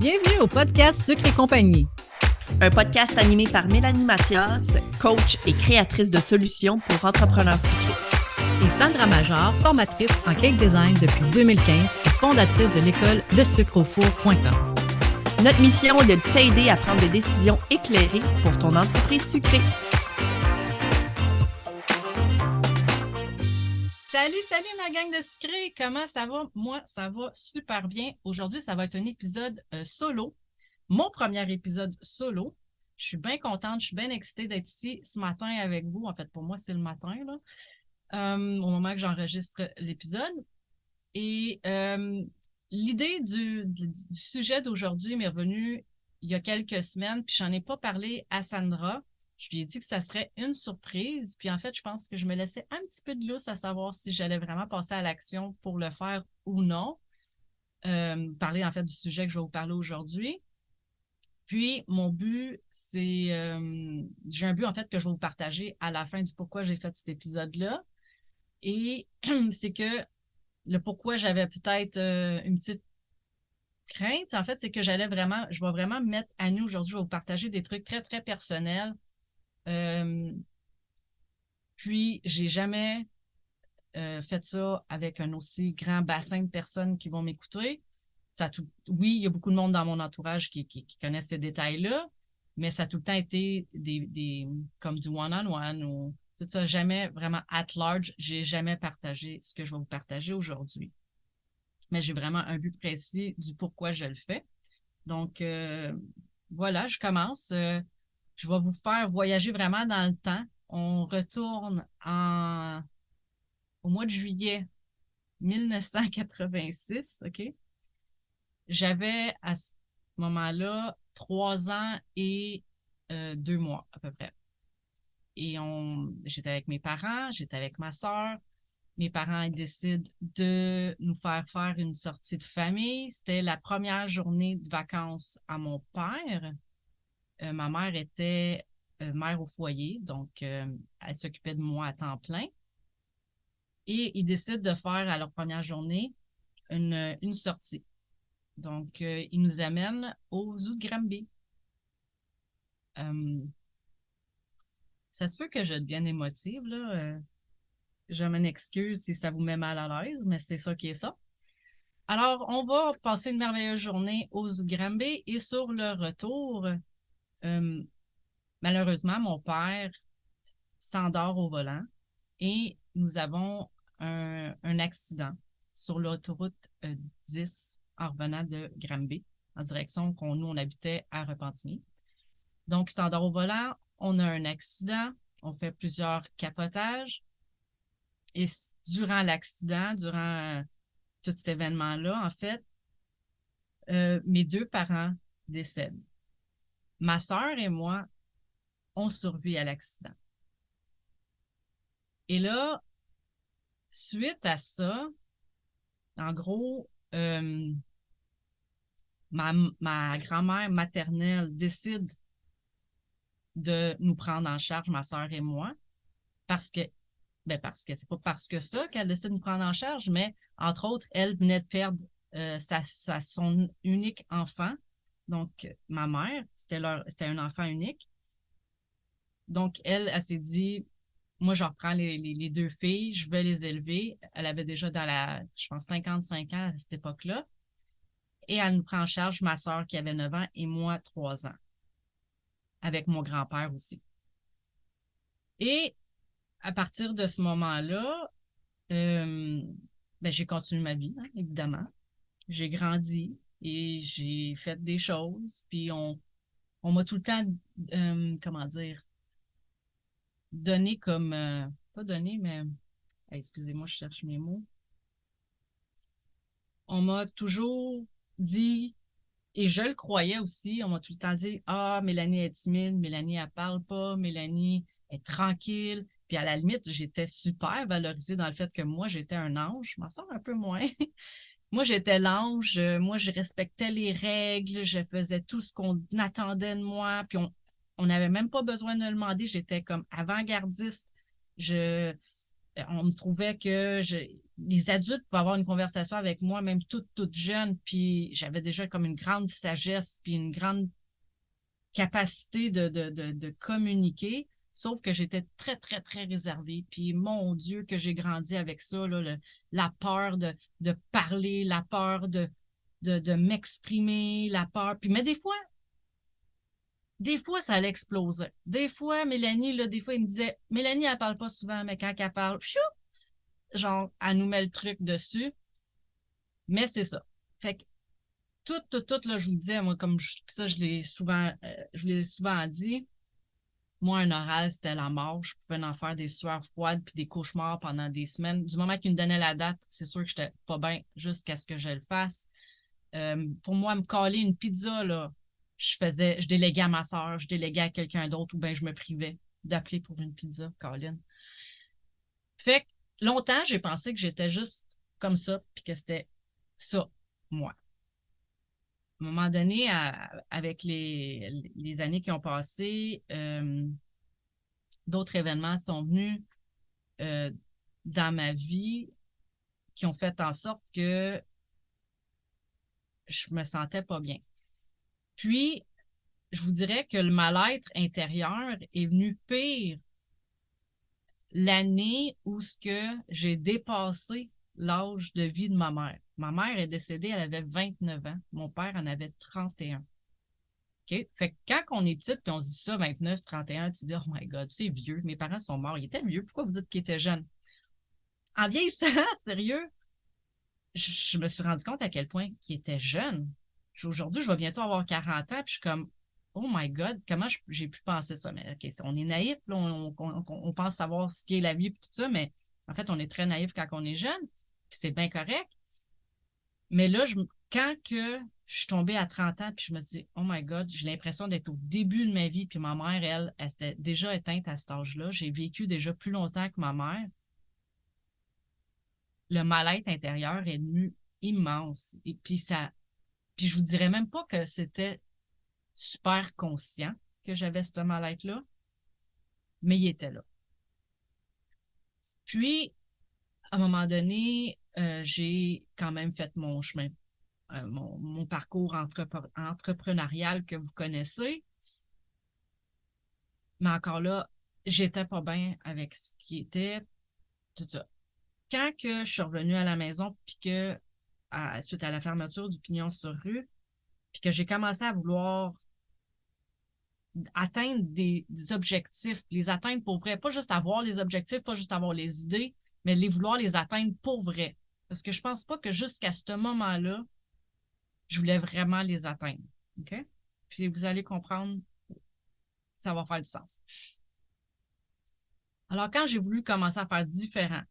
Bienvenue au podcast Sucre et compagnie. Un podcast animé par Mélanie Mathias, coach et créatrice de solutions pour entrepreneurs sucrés. Et Sandra Major, formatrice en cake design depuis 2015 et fondatrice de l'école lesucreaufour.com. Notre mission est de t'aider à prendre des décisions éclairées pour ton entreprise sucrée. Salut ma gang de sucrés! Comment ça va? Moi, ça va super bien. Aujourd'hui, ça va être un épisode solo. Mon premier épisode solo. Je suis bien contente, je suis bien excitée d'être ici ce matin avec vous. En fait, pour moi, c'est le matin, là, au moment que j'enregistre l'épisode. Et l'idée du sujet d'aujourd'hui m'est revenue il y a quelques semaines, puis j'en ai pas parlé à Sandra. Je lui ai dit que ça serait une surprise. Puis en fait, je pense que je me laissais un petit peu de lousse à savoir si j'allais vraiment passer à l'action pour le faire ou non. Parler en fait du sujet que je vais vous parler aujourd'hui. Puis mon but, c'est... j'ai un but en fait que je vais vous partager à la fin du pourquoi j'ai fait cet épisode-là. Et c'est que le pourquoi j'avais peut-être une petite crainte, en fait, c'est que je vais vraiment me mettre à nu aujourd'hui. Je vais vous partager des trucs très, très personnels. Euh, Puis, j'ai jamais fait ça avec un aussi grand bassin de personnes qui vont m'écouter. Oui, il y a beaucoup de monde dans mon entourage qui connaissent ces détails-là, mais ça a tout le temps été comme du one-on-one ou tout ça, jamais vraiment at large. J'ai jamais partagé ce que je vais vous partager aujourd'hui. Mais j'ai vraiment un but précis du pourquoi je le fais. Donc, voilà, je commence. Je vais vous faire voyager vraiment dans le temps. On retourne au mois de juillet 1986, OK? J'avais à ce moment-là 3 ans et 2 mois à peu près. Et j'étais avec mes parents, j'étais avec ma sœur. Mes parents ils décident de nous faire une sortie de famille. C'était la première journée de vacances à mon père. Ma mère était mère au foyer, donc elle s'occupait de moi à temps plein. Et ils décident de faire à leur première journée une sortie. Donc, ils nous amènent au zoo de Granby. Euh, Ça se peut que je devienne émotive, là. Je m'en excuse si ça vous met mal à l'aise, mais c'est ça qui est ça. Alors, on va passer une merveilleuse journée au zoo de Granby et sur le retour, euh, malheureusement, mon père s'endort au volant et nous avons un accident sur l'autoroute 10 en revenant de Granby en direction nous, on habitait à Repentigny. Donc, il s'endort au volant, on a un accident, on fait plusieurs capotages et durant l'accident, durant tout cet événement-là, en fait, mes 2 parents décèdent. Ma sœur et moi, on survit à l'accident. Et là, suite à ça, en gros, ma grand-mère maternelle décide de nous prendre en charge, ma sœur et moi, parce que, parce que c'est pas parce que ça qu'elle décide de nous prendre en charge, mais entre autres, elle venait de perdre son unique enfant. Donc, ma mère, c'était un enfant unique. Donc, elle s'est dit, moi, je reprends les 2 filles, je vais les élever. Elle avait déjà je pense, 55 ans à cette époque-là. Et elle nous prend en charge ma sœur qui avait 9 ans et moi 3 ans, avec mon grand-père aussi. Et à partir de ce moment-là, euh, j'ai continué ma vie, hein, évidemment. J'ai grandi et j'ai fait des choses. Puis on m'a tout le temps, comment dire, donné comme, pas donné, mais, excusez-moi, je cherche mes mots. On m'a toujours dit, et je le croyais aussi, on m'a tout le temps dit, ah, Mélanie est timide, Mélanie, elle parle pas, Mélanie est tranquille. Puis à la limite, j'étais super valorisée dans le fait que moi, j'étais un ange. Je m'en sors un peu moins. Moi, j'étais l'ange. Moi, je respectais les règles. Je faisais tout ce qu'on attendait de moi. Puis on n'avait même pas besoin de le demander. J'étais comme avant-gardiste. On me trouvait que les adultes pouvaient avoir une conversation avec moi, même toute jeune, puis j'avais déjà comme une grande sagesse, puis une grande capacité de communiquer, sauf que j'étais très, très, très réservée. Puis, mon Dieu, que j'ai grandi avec ça, là, la peur de parler, la peur de m'exprimer, la peur. Puis, mais des fois, ça allait exploser. Des fois, Mélanie, là, des fois, il me disait, Mélanie, elle parle pas souvent, mais quand elle parle, pfiou, genre, elle nous met le truc dessus. Mais c'est ça. Fait que tout, là, je vous disais, moi, comme ça, je l'ai souvent dit, moi, un oral, c'était la mort. Je pouvais en faire des sueurs froides puis des cauchemars pendant des semaines. Du moment qu'il me donnait la date, c'est sûr que j'étais pas bien jusqu'à ce que je le fasse. Pour moi, me caler une pizza, là, je déléguais à ma soeur, je déléguais à quelqu'un d'autre ou bien je me privais d'appeler pour une pizza, Colin. Fait que longtemps, j'ai pensé que j'étais juste comme ça puis que c'était ça, moi. À un moment donné, avec les années qui ont passé, d'autres événements sont venus euh, dans ma vie qui ont fait en sorte que je me sentais pas bien. Puis, je vous dirais que le mal-être intérieur est venu pire l'année où ce que j'ai dépassé l'âge de vie de ma mère. Ma mère est décédée, elle avait 29 ans. Mon père en avait 31. OK? Fait que quand on est petite puis on se dit ça, 29, 31, tu te dis, oh my God, c'est vieux. Mes parents sont morts. Ils étaient vieux. Pourquoi vous dites qu'ils étaient jeunes? En vieillissant, sérieux, je me suis rendu compte à quel point il était jeune. Aujourd'hui, je vais bientôt avoir 40 ans, puis je suis comme, oh my God, comment j'ai pu penser ça? Mais OK, on est naïf, là, on pense savoir ce qu'est la vie, puis tout ça, mais en fait, on est très naïf quand on est jeune, puis c'est bien correct. Mais là, quand que je suis tombée à 30 ans, puis je me dis, oh my God, j'ai l'impression d'être au début de ma vie, puis ma mère, elle s'était déjà éteinte à cet âge-là. J'ai vécu déjà plus longtemps que ma mère. Le mal-être intérieur est devenu immense. Et puis je vous dirais même pas que c'était super conscient que j'avais ce mal-être-là, mais il était là. Puis, à un moment donné, j'ai quand même fait mon chemin, mon parcours entrepreneurial que vous connaissez. Mais encore là, j'étais pas bien avec ce qui était tout ça. Quand que je suis revenue à la maison, puis que, suite à la fermeture du Pignon sur rue, puis que j'ai commencé à vouloir atteindre des objectifs, les atteindre pour vrai, pas juste avoir les objectifs, pas juste avoir les idées, mais vouloir les atteindre pour vrai. Parce que je pense pas que jusqu'à ce moment-là, je voulais vraiment les atteindre. OK? Puis vous allez comprendre, ça va faire du sens. Alors, quand j'ai voulu commencer à faire différent,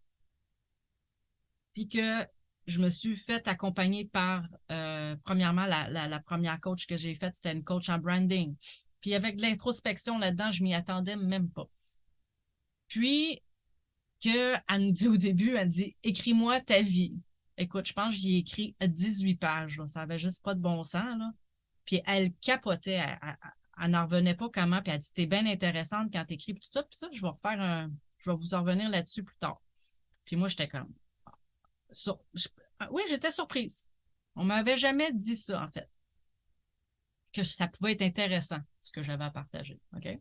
puis que je me suis fait accompagner par, premièrement, la première coach que j'ai faite, c'était une coach en branding. Puis avec de l'introspection là-dedans, je m'y attendais même pas. Puis, qu'elle nous dit au début, elle dit, écris-moi ta vie. Écoute, je pense que j'y ai écrit 18 pages. Là. Ça avait juste pas de bon sens. Là. Puis elle capotait. Elle n'en revenait pas comment. Puis elle dit, t'es bien intéressante quand t'écris. Puis tout ça, puis ça, je vais vous en revenir là-dessus plus tard. Puis moi, j'étais comme, sur- je- oui, j'étais surprise. On m'avait jamais dit ça, en fait, que ça pouvait être intéressant, ce que j'avais à partager. OK?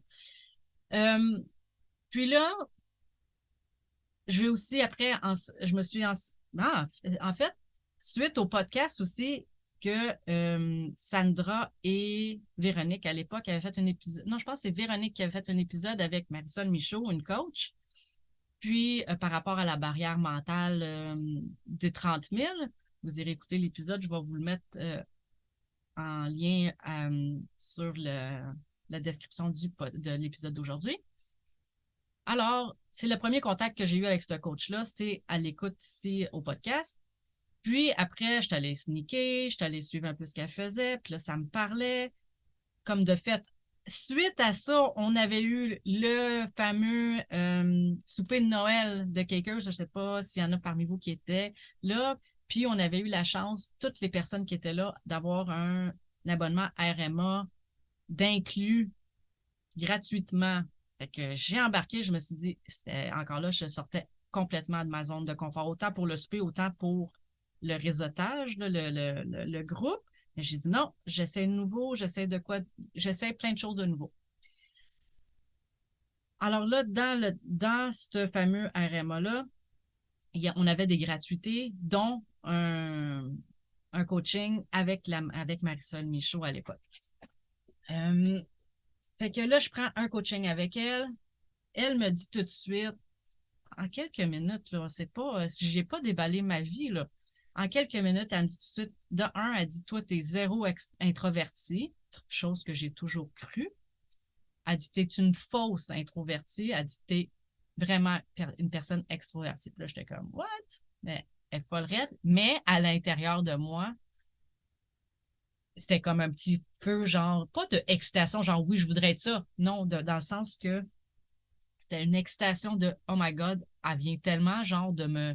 Euh, puis là, je vais aussi, après, je me suis... en fait, suite au podcast aussi, que Sandra et Véronique, à l'époque, avaient fait un épisode... Non, je pense que c'est Véronique qui avait fait un épisode avec Marisol Michaud, une coach. Puis, par rapport à la barrière mentale des 30 000, vous irez écouter l'épisode, je vais vous le mettre en lien sur la description de l'épisode d'aujourd'hui. Alors, c'est le premier contact que j'ai eu avec ce coach-là, c'était à l'écoute ici au podcast. Puis après, je suis allée sneaker, je suis allée suivre un peu ce qu'elle faisait, puis là, ça me parlait. Comme de fait, suite à ça, on avait eu le fameux souper de Noël de Cakers. Je ne sais pas s'il y en a parmi vous qui étaient là. Puis on avait eu la chance, toutes les personnes qui étaient là, d'avoir un abonnement RMA d'inclus gratuitement. Fait que j'ai embarqué, je me suis dit, c'était encore là, je sortais complètement de ma zone de confort, autant pour le souper, autant pour le réseautage, là, le groupe. Mais j'ai dit non, j'essaie de nouveau, j'essaie plein de choses de nouveau. Alors là, dans ce fameux RMA-là, on avait des gratuités, dont un coaching avec Marisol Michaud à l'époque. Fait que là, je prends un coaching avec elle. Elle me dit tout de suite, en quelques minutes, là, c'est pas, si j'ai pas déballé ma vie, là, en quelques minutes, elle me dit tout de suite, de un, elle dit, toi, t'es zéro introverti, chose que j'ai toujours cru. Elle dit, t'es une fausse introvertie. Elle dit, t'es vraiment une personne extrovertie. Puis là, j'étais comme, what? Mais elle est pas le raide. Mais à l'intérieur de moi, c'était comme un petit peu genre, pas de excitation, genre, oui, je voudrais être ça. Non, dans le sens que c'était une excitation de, oh my God, elle vient tellement, genre, de me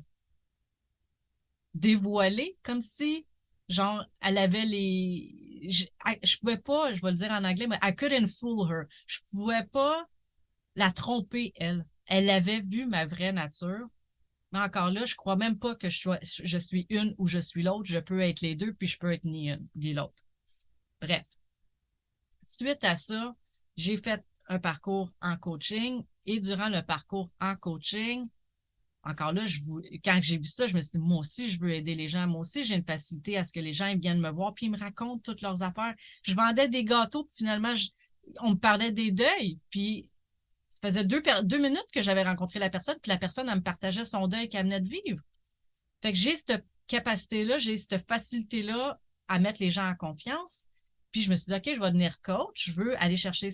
dévoiler, comme si, genre, elle avait je pouvais pas, je vais le dire en anglais, mais I couldn't fool her. Je pouvais pas la tromper, elle. Elle avait vu ma vraie nature. Mais encore là, je crois même pas que je suis une ou je suis l'autre. Je peux être les deux, puis je peux être ni une ni l'autre. Bref. Suite à ça, j'ai fait un parcours en coaching et durant le parcours en coaching, encore là, quand j'ai vu ça, je me suis dit, moi aussi, je veux aider les gens. Moi aussi, j'ai une facilité à ce que les gens ils viennent me voir puis ils me racontent toutes leurs affaires. Je vendais des gâteaux, puis finalement, on me parlait des deuils. Puis ça faisait 2 minutes que j'avais rencontré la personne, puis la personne, elle me partageait son deuil qu'elle venait de vivre. Fait que j'ai cette capacité-là, j'ai cette facilité-là à mettre les gens en confiance. Puis je me suis dit, OK, je vais devenir coach, je veux aller chercher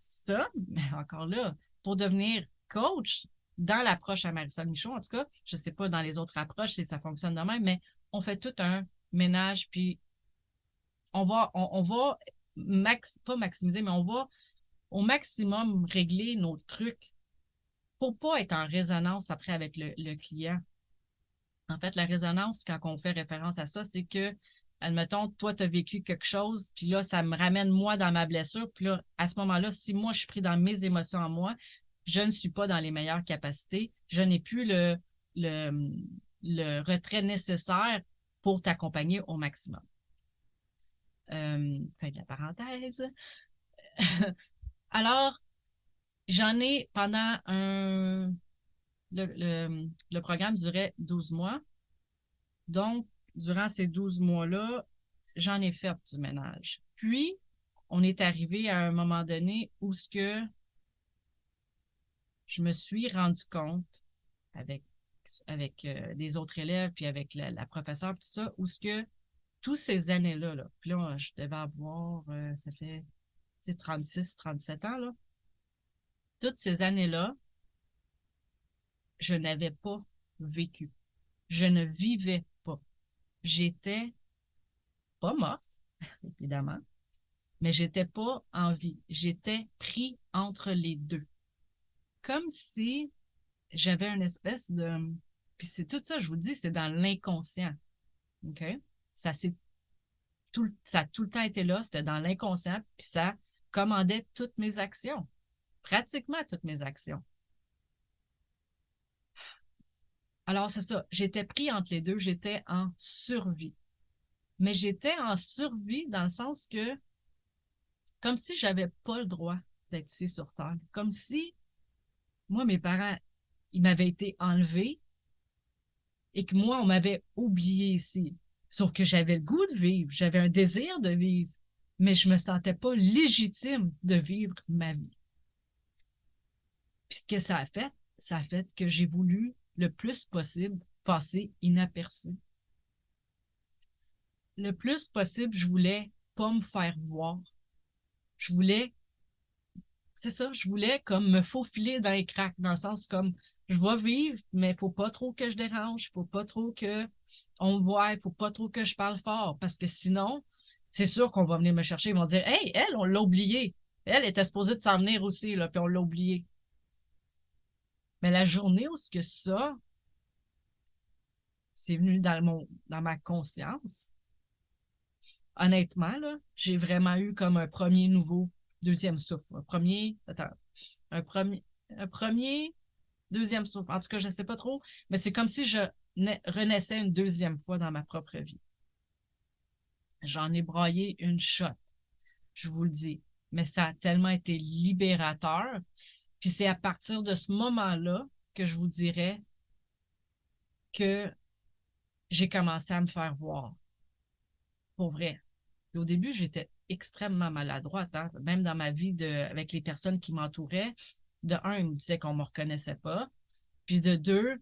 ça. Mais encore là, pour devenir coach, dans l'approche à Marisol Michaud, en tout cas, je ne sais pas dans les autres approches si ça fonctionne de même, mais on fait tout un ménage, puis on va pas maximiser, mais on va au maximum régler nos trucs pour pas être en résonance après avec le client. En fait, la résonance, quand on fait référence à ça, c'est que, admettons, toi, tu as vécu quelque chose, puis là, ça me ramène moi dans ma blessure, puis là, à ce moment-là, si moi, je suis pris dans mes émotions en moi, je ne suis pas dans les meilleures capacités, je n'ai plus le, le retrait nécessaire pour t'accompagner au maximum. Fin de la parenthèse. Alors, j'en ai pendant le programme durait 12 mois. Donc, durant ces 12 mois-là, j'en ai fait du ménage. Puis, on est arrivé à un moment donné où ce que je me suis rendu compte avec les autres élèves, puis avec la professeure, tout ça, où ce que tous ces années-là, puis là, je devais avoir, ça fait 36, 37 ans, là, toutes ces années-là, je n'avais pas vécu. Je ne vivais pas. J'étais pas morte, évidemment, mais j'étais pas en vie. J'étais pris entre les deux. Comme si j'avais une espèce de... Puis c'est tout ça, je vous dis, c'est dans l'inconscient. OK? Ça, ça a tout le temps été là, c'était dans l'inconscient, puis ça commandait toutes mes actions. Pratiquement toutes mes actions. Alors, c'est ça. J'étais pris entre les deux. J'étais en survie. Mais j'étais en survie dans le sens que, comme si j'avais pas le droit d'être ici sur Terre. Comme si, moi, mes parents, ils m'avaient été enlevés et que moi, on m'avait oublié ici. Sauf que j'avais le goût de vivre. J'avais un désir de vivre. Mais je me sentais pas légitime de vivre ma vie. Puis ce que ça a fait que j'ai voulu le plus possible passer inaperçu. Le plus possible, je voulais pas me faire voir. Je voulais, c'est ça, je voulais comme me faufiler dans les cracks, dans le sens comme je vais vivre, mais il faut pas trop que je dérange, il faut pas trop que on me voie, il faut pas trop que je parle fort, parce que sinon, c'est sûr qu'on va venir me chercher, ils vont dire, hey, elle, on l'a oubliée. Elle était supposée de s'en venir aussi, là, puis on l'a oubliée. Mais la journée où ce que ça, c'est venu dans ma conscience, honnêtement, là, j'ai vraiment eu comme un premier nouveau, deuxième souffle. Un premier, deuxième souffle. En tout cas, je ne sais pas trop, mais c'est comme si je renaissais une deuxième fois dans ma propre vie. J'en ai braillé une shot, je vous le dis. Mais ça a tellement été libérateur. Puis c'est à partir de ce moment-là que je vous dirais que j'ai commencé à me faire voir. Pour vrai. Puis au début, j'étais extrêmement maladroite, hein? Même dans ma vie avec les personnes qui m'entouraient. De un, ils me disaient qu'on ne me reconnaissait pas. Puis de deux,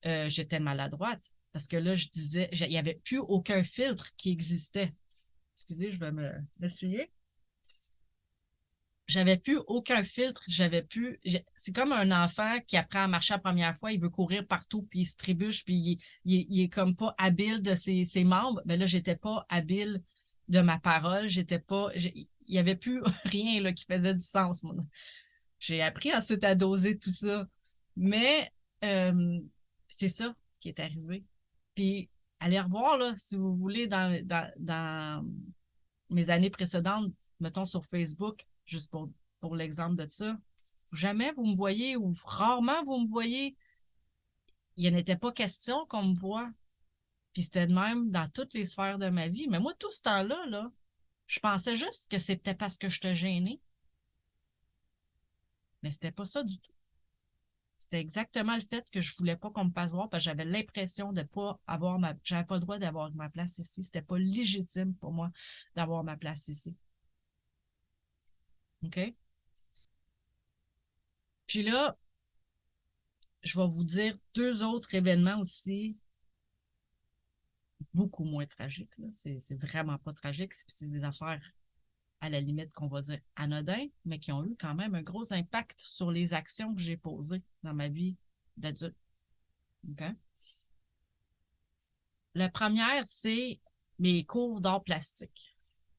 j'étais maladroite. Parce que là, je disais, il n'y avait plus aucun filtre qui existait. Excusez, je vais m'essuyer. J'avais plus aucun filtre, c'est comme un enfant qui apprend à marcher la première fois, il veut courir partout, puis il se trébuche, puis il est comme pas habile de ses membres. Mais là, j'étais pas habile de ma parole, il y avait plus rien là, qui faisait du sens. Moi. J'ai appris ensuite à doser tout ça. Mais euh, c'est ça qui est arrivé. Puis, allez revoir, là, si vous voulez, dans mes années précédentes, mettons sur Facebook, juste pour l'exemple de ça, jamais vous me voyez ou rarement vous me voyez. Il n'était pas question qu'on me voit. Puis c'était de même dans toutes les sphères de ma vie. Mais moi, tout ce temps-là, là, je pensais juste que c'était parce que je te gênais. Mais c'était pas ça du tout. C'était exactement le fait que je voulais pas qu'on me fasse voir parce que j'avais l'impression de pas avoir j'avais pas le droit d'avoir ma place ici. C'était pas légitime pour moi d'avoir ma place ici. OK? Puis là, je vais vous dire deux autres événements aussi beaucoup moins tragiques. Là. C'est vraiment pas tragique. C'est des affaires à la limite qu'on va dire anodins, mais qui ont eu quand même un gros impact sur les actions que j'ai posées dans ma vie d'adulte. Okay? La première, c'est mes cours d'art plastique.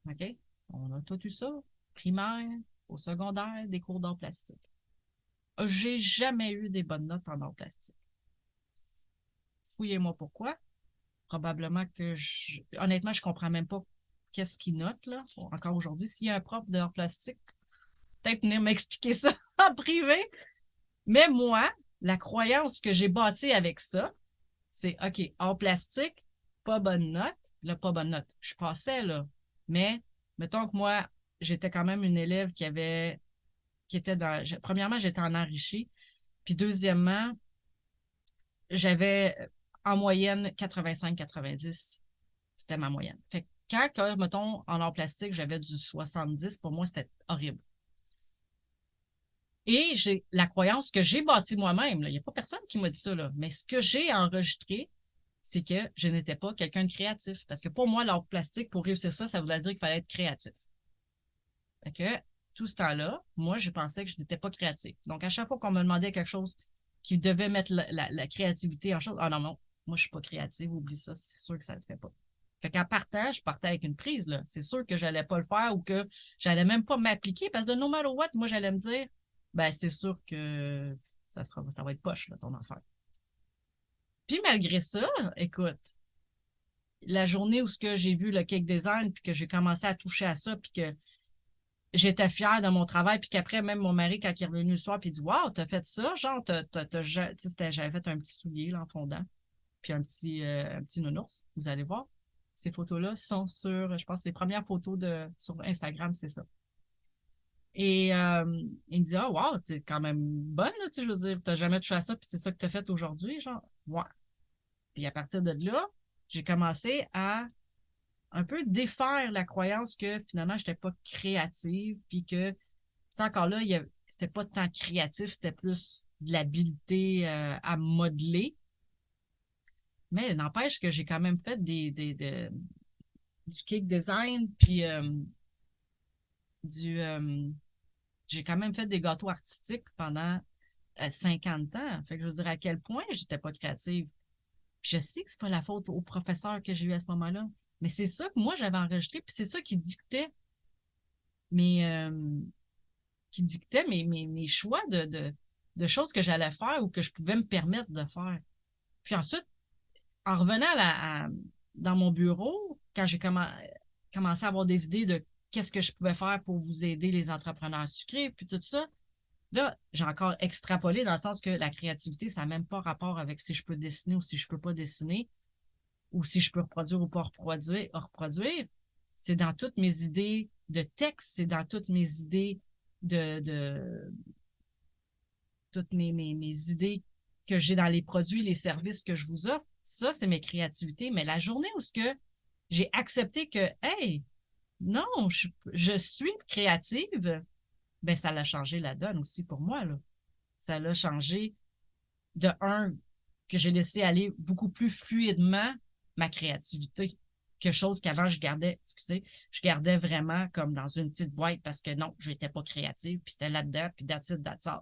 OK? On a tout eu ça, primaire, au secondaire, des cours d'art plastique. J'ai jamais eu des bonnes notes en art plastique. Fouillez-moi pourquoi. Probablement que honnêtement, je comprends même pas qu'est-ce qu'il note, là. Encore aujourd'hui, s'il y a un prof d'art plastique, peut-être venir m'expliquer ça en privé. Mais moi, la croyance que j'ai bâtie avec ça, c'est OK, art plastique, pas bonne note. Là, pas bonne note. Je passais, là. Mais, mettons que moi, j'étais quand même une élève qui était premièrement, j'étais en enrichi. Puis deuxièmement, j'avais en moyenne 85-90. C'était ma moyenne. Fait que quand, mettons, en art plastique, j'avais du 70, pour moi, c'était horrible. Et j'ai la croyance que j'ai bâtie moi-même. Il n'y a pas personne qui m'a dit ça, là. Mais ce que j'ai enregistré, c'est que je n'étais pas quelqu'un de créatif. Parce que pour moi, l'art plastique, pour réussir ça, ça voulait dire qu'il fallait être créatif. Fait que tout ce temps-là, moi, je pensais que je n'étais pas créatif. Donc, à chaque fois qu'on me demandait quelque chose qui devait mettre la créativité en chose, ah non, non, moi, je suis pas créative, oublie ça, c'est sûr que ça ne se fait pas. Fait qu'en partant, je partais avec une prise, là. C'est sûr que j'allais pas le faire ou que j'allais même pas m'appliquer parce que no matter what, moi, j'allais me dire, ben, c'est sûr que ça va être poche, là, ton affaire. Puis malgré ça, écoute, la journée où j'ai vu le cake design puis que j'ai commencé à toucher à ça puis que j'étais fière de mon travail, puis qu'après, même mon mari, quand il est revenu le soir, puis il dit Wow, t'as fait ça, genre, j'avais fait un petit soulier là, en fondant, puis un petit nounours. Vous allez voir. Ces photos-là sont sur, je pense, les premières photos sur Instagram, c'est ça. Et il me dit Ah, wow, t'es quand même bonne, là, je veux dire, t'as jamais touché à ça, puis c'est ça que t'as fait aujourd'hui, genre. Ouais. Puis à partir de là, j'ai commencé à un peu défaire la croyance que finalement, je n'étais pas créative, puis que, tu sais, encore là, c'était pas tant créatif, c'était plus de l'habileté à modeler. Mais n'empêche que j'ai quand même fait du cake design, puis du, j'ai quand même fait des gâteaux artistiques pendant 50 ans. Fait que je veux dire à quel point j'étais pas créative. Puis je sais que c'est pas la faute au professeur que j'ai eu à ce moment-là, mais c'est ça que moi j'avais enregistré, puis c'est ça mes, euh, qui dictait mes choix de choses que j'allais faire ou que je pouvais me permettre de faire. Puis ensuite, en revenant dans mon bureau, quand j'ai commencé à avoir des idées de qu'est-ce que je pouvais faire pour vous aider, les entrepreneurs sucrés, puis tout ça, Là, j'ai encore extrapolé dans le sens que la créativité, ça n'a même pas rapport avec si je peux dessiner ou si je peux pas dessiner, ou si je peux reproduire ou pas reproduire. C'est dans toutes mes idées de texte, c'est dans toutes mes idées de toutes mes idées que j'ai dans les produits, les services que je vous offre. Ça, c'est mes créativités. Mais la journée où ce que j'ai accepté que, hey, non, je suis créative, ben ça l'a changé la donne aussi pour moi, là. Ça l'a changé de un, que j'ai laissé aller beaucoup plus fluidement ma créativité. Quelque chose qu'avant, je gardais vraiment comme dans une petite boîte parce que non, je n'étais pas créative, puis c'était là-dedans, puis that's it, that's all.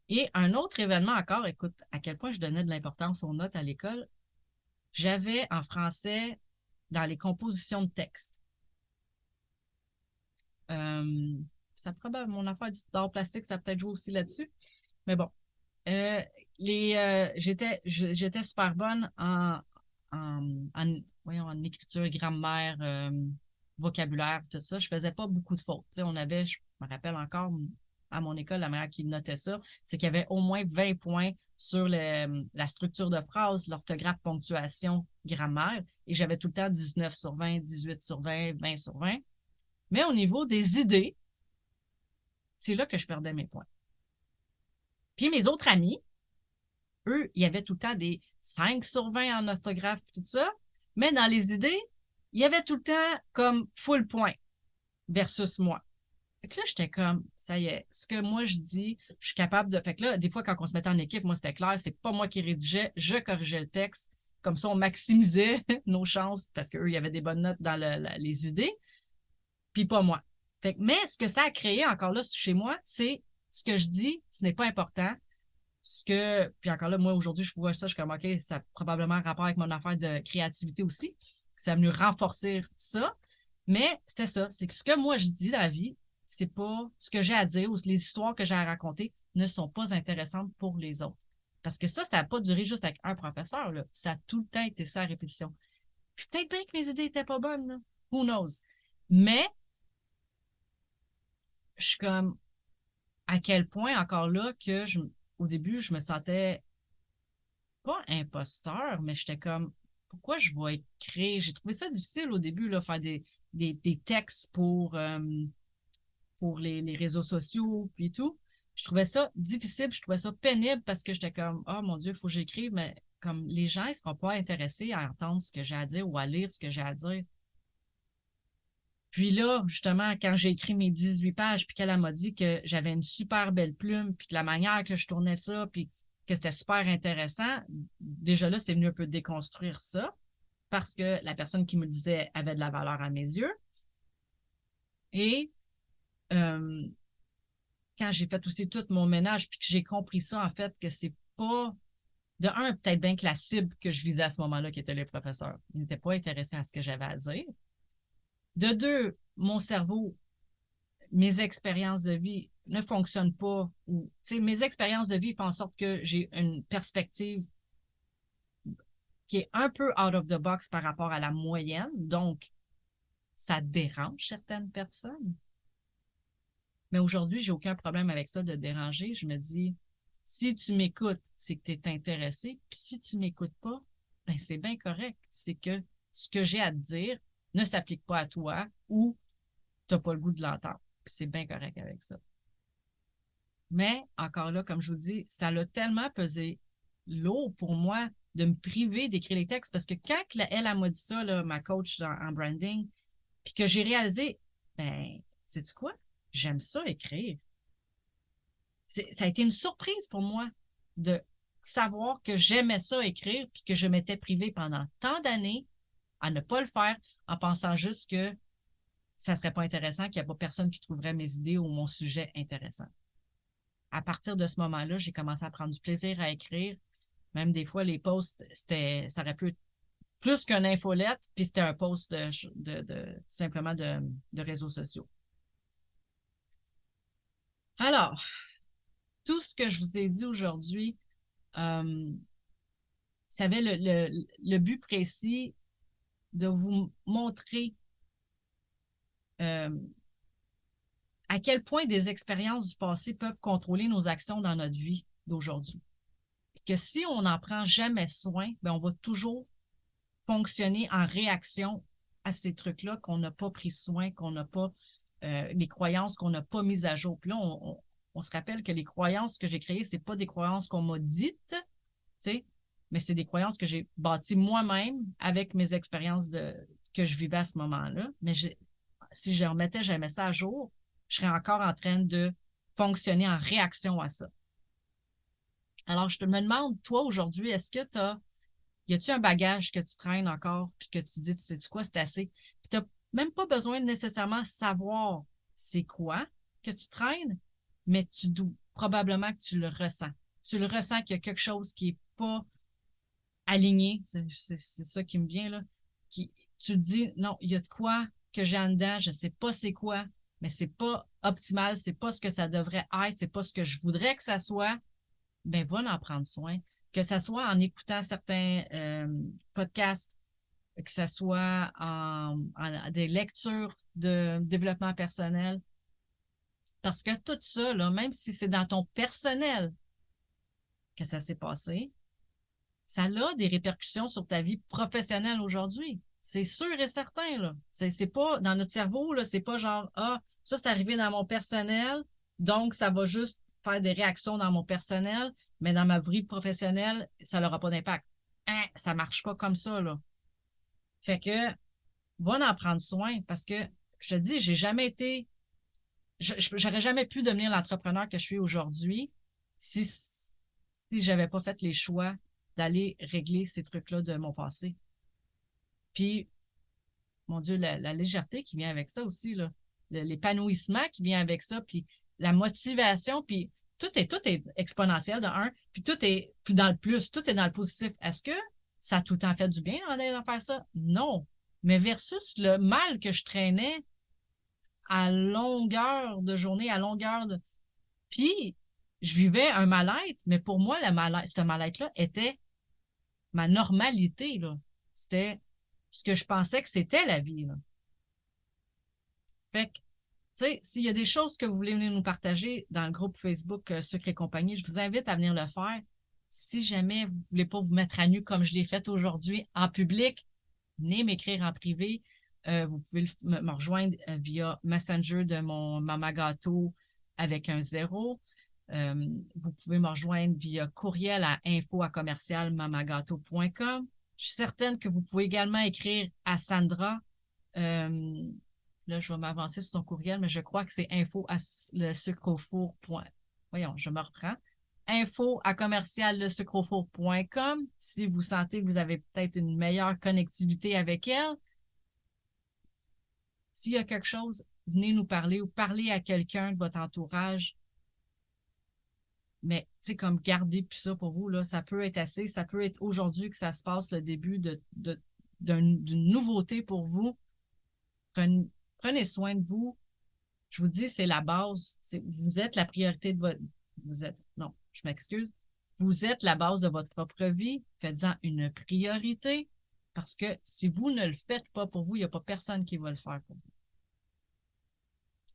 Et un autre événement encore, écoute, à quel point je donnais de l'importance aux notes à l'école, j'avais en français dans les compositions de texte. Ça probablement mon affaire d'art plastique, ça a peut-être joué aussi là-dessus. Mais bon, j'étais super bonne en écriture, grammaire, vocabulaire, tout ça. Je faisais pas beaucoup de fautes. Tu sais, je me rappelle encore à mon école, la manière qu'ils notaient ça, c'est qu'il y avait au moins 20 points sur la structure de phrase, l'orthographe, ponctuation, grammaire. Et j'avais tout le temps 19 sur 20, 18 sur 20, 20 sur 20. Mais au niveau des idées, c'est là que je perdais mes points. Puis mes autres amis, eux, il y avait tout le temps des 5 sur 20 en orthographe et tout ça. Mais dans les idées, il y avait tout le temps comme full point versus moi. Fait que là, j'étais comme, ça y est, ce que moi je dis, je suis capable de. Fait que là, des fois, quand on se mettait en équipe, moi, c'était clair, c'est pas moi qui rédigeais, je corrigeais le texte. Comme ça, on maximisait nos chances parce qu'eux, il y avait des bonnes notes dans les idées, puis pas moi. Fait que, mais ce que ça a créé encore là chez moi, c'est ce que je dis, ce n'est pas important. Puis encore là, moi, aujourd'hui, je vois ça, je suis comme, OK, ça a probablement un rapport avec mon affaire de créativité aussi. Ça a venu renforcer ça. Mais c'était ça. C'est que ce que moi, je dis dans la vie, c'est pas ce que j'ai à dire ou les histoires que j'ai à raconter ne sont pas intéressantes pour les autres. Parce que ça n'a pas duré juste avec un professeur, là. Ça a tout le temps été ça à répétition. Puis peut-être bien que mes idées étaient pas bonnes, là. Who knows? Mais je suis comme, à quel point, encore là, au début, je me sentais pas imposteur, mais j'étais comme, pourquoi je vais écrire? J'ai trouvé ça difficile au début, là, faire des textes pour les réseaux sociaux, puis tout. Je trouvais ça difficile, je trouvais ça pénible parce que j'étais comme, oh mon Dieu, il faut que j'écrive, mais comme les gens, ils ne seront pas intéressés à entendre ce que j'ai à dire ou à lire ce que j'ai à dire. Puis là, justement, quand j'ai écrit mes 18 pages, puis qu'elle m'a dit que j'avais une super belle plume, puis que la manière que je tournais ça, puis que c'était super intéressant, déjà là, c'est venu un peu déconstruire ça, parce que la personne qui me le disait avait de la valeur à mes yeux. Et euh, quand j'ai fait aussi tout mon ménage, puis que j'ai compris ça, en fait, que c'est pas, de un, peut-être bien que la cible que je visais à ce moment-là, qui était les professeurs, ils n'étaient pas intéressés à ce que j'avais à dire. De deux, mon cerveau, mes expériences de vie ne fonctionnent pas, ou, tu sais, mes expériences de vie font en sorte que j'ai une perspective qui est un peu out of the box par rapport à la moyenne, donc ça dérange certaines personnes. Mais aujourd'hui, j'ai aucun problème avec ça de déranger. Je me dis, si tu m'écoutes, c'est que tu es intéressé. Puis si tu m'écoutes pas, ben c'est bien correct. C'est que ce que j'ai à te dire ne s'applique pas à toi ou tu n'as pas le goût de l'entendre. Puis c'est bien correct avec ça. Mais encore là, comme je vous dis, ça l'a tellement pesé lourd pour moi de me priver d'écrire les textes parce que quand elle m'a dit ça, là, ma coach en branding, puis que j'ai réalisé, ben, sais-tu quoi? J'aime ça écrire. Ça a été une surprise pour moi de savoir que j'aimais ça écrire puis que je m'étais privée pendant tant d'années à ne pas le faire en pensant juste que ça serait pas intéressant, qu'il n'y a pas personne qui trouverait mes idées ou mon sujet intéressant. À partir de ce moment-là, j'ai commencé à prendre du plaisir à écrire. Même des fois, les posts, ça aurait pu être plus qu'une infolette, puis c'était un post simplement de réseaux sociaux. Alors, tout ce que je vous ai dit aujourd'hui, ça avait le but précis de vous montrer à quel point des expériences du passé peuvent contrôler nos actions dans notre vie d'aujourd'hui. Que si on n'en prend jamais soin, bien, on va toujours fonctionner en réaction à ces trucs-là qu'on n'a pas pris soin, qu'on n'a pas, les croyances qu'on n'a pas mises à jour. Puis là, on se rappelle que les croyances que j'ai créées, c'est pas des croyances qu'on m'a dites, tu sais, mais c'est des croyances que j'ai bâties moi-même avec mes expériences que je vivais à ce moment-là. Mais si je remettais jamais ça à jour, je serais encore en train de fonctionner en réaction à ça. Alors, je me demande, toi, aujourd'hui, est-ce que y a-tu un bagage que tu traînes encore, puis que tu dis, tu sais-tu quoi, c'est assez? Puis tu n'as même pas besoin de nécessairement savoir c'est quoi que tu traînes, mais probablement que tu le ressens. Tu le ressens qu'il y a quelque chose qui n'est pas aligné, c'est ça qui me vient, là. Tu te dis, non, il y a de quoi que j'ai en dedans, je ne sais pas c'est quoi, mais c'est pas optimal, c'est pas ce que ça devrait être, c'est pas ce que je voudrais que ça soit, ben va en prendre soin. Que ça soit en écoutant certains podcasts, que ça soit en des lectures de développement personnel. Parce que tout ça, là, même si c'est dans ton personnel que ça s'est passé, ça a des répercussions sur ta vie professionnelle aujourd'hui. C'est sûr et certain, là. C'est pas, dans notre cerveau, là, c'est pas genre, ça, c'est arrivé dans mon personnel, donc ça va juste faire des réactions dans mon personnel, mais dans ma vie professionnelle, ça n'aura pas d'impact. Ça marche pas comme ça, là. Fait que, va en prendre soin, parce que, je te dis, j'ai jamais été, j'aurais jamais pu devenir l'entrepreneur que je suis aujourd'hui si j'avais pas fait les choix d'aller régler ces trucs-là de mon passé. Puis, mon Dieu, la légèreté qui vient avec ça aussi, là, l'épanouissement qui vient avec ça, puis la motivation, puis tout est exponentiel de un, puis puis dans le plus, tout est dans le positif. Est-ce que ça a tout le temps fait du bien d'aller faire ça? Non. Mais versus le mal que je traînais à longueur de journée, Puis, je vivais un mal-être, mais pour moi, ce mal-être-là était ma normalité, là. C'était ce que je pensais que c'était la vie, là. Fait que, tu sais, s'il y a des choses que vous voulez venir nous partager dans le groupe Facebook Sucre et compagnie, je vous invite à venir le faire. Si jamais vous ne voulez pas vous mettre à nu comme je l'ai fait aujourd'hui en public, venez m'écrire en privé. Vous pouvez me rejoindre via Messenger de mon Mama Gâteau avec un 0. Vous pouvez me rejoindre via courriel à info@commercialmamagâteau.com. Je suis certaine que vous pouvez également écrire à Sandra. Là, je vais m'avancer sur son courriel, mais je crois que c'est info@lesucreaufour. Voyons, je me reprends. info@commerciallesucreaufour.com. Si vous sentez que vous avez peut-être une meilleure connectivité avec elle, s'il y a quelque chose, venez nous parler ou parlez à quelqu'un de votre entourage. Mais, tu sais, comme gardez plus ça pour vous, là, ça peut être assez, ça peut être aujourd'hui que ça se passe le début d'une nouveauté pour vous. Prenez soin de vous. Je vous dis, c'est la base. Vous êtes la priorité de votre... Non, je m'excuse. Vous êtes la base de votre propre vie. Faites-en une priorité parce que si vous ne le faites pas pour vous, il n'y a pas personne qui va le faire pour vous.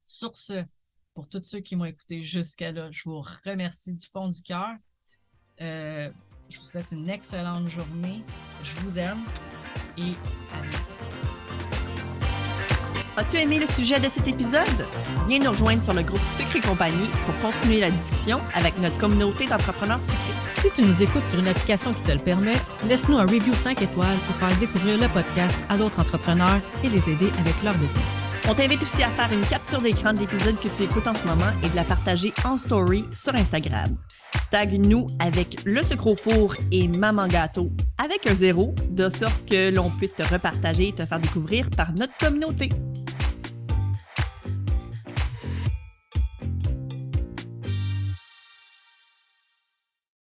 Sur ce, pour tous ceux qui m'ont écouté jusqu'à là, je vous remercie du fond du cœur. Je vous souhaite une excellente journée. Je vous aime et à bientôt. As-tu aimé le sujet de cet épisode? Viens nous rejoindre sur le groupe Sucre et compagnie pour continuer la discussion avec notre communauté d'entrepreneurs sucrés. Si tu nous écoutes sur une application qui te le permet, laisse-nous un review 5 étoiles pour faire découvrir le podcast à d'autres entrepreneurs et les aider avec leur business. On t'invite aussi à faire une capture d'écran de l'épisode que tu écoutes en ce moment et de la partager en story sur Instagram. Tag-nous avec le sucre au four et Maman Gâteau avec un 0, de sorte que l'on puisse te repartager et te faire découvrir par notre communauté.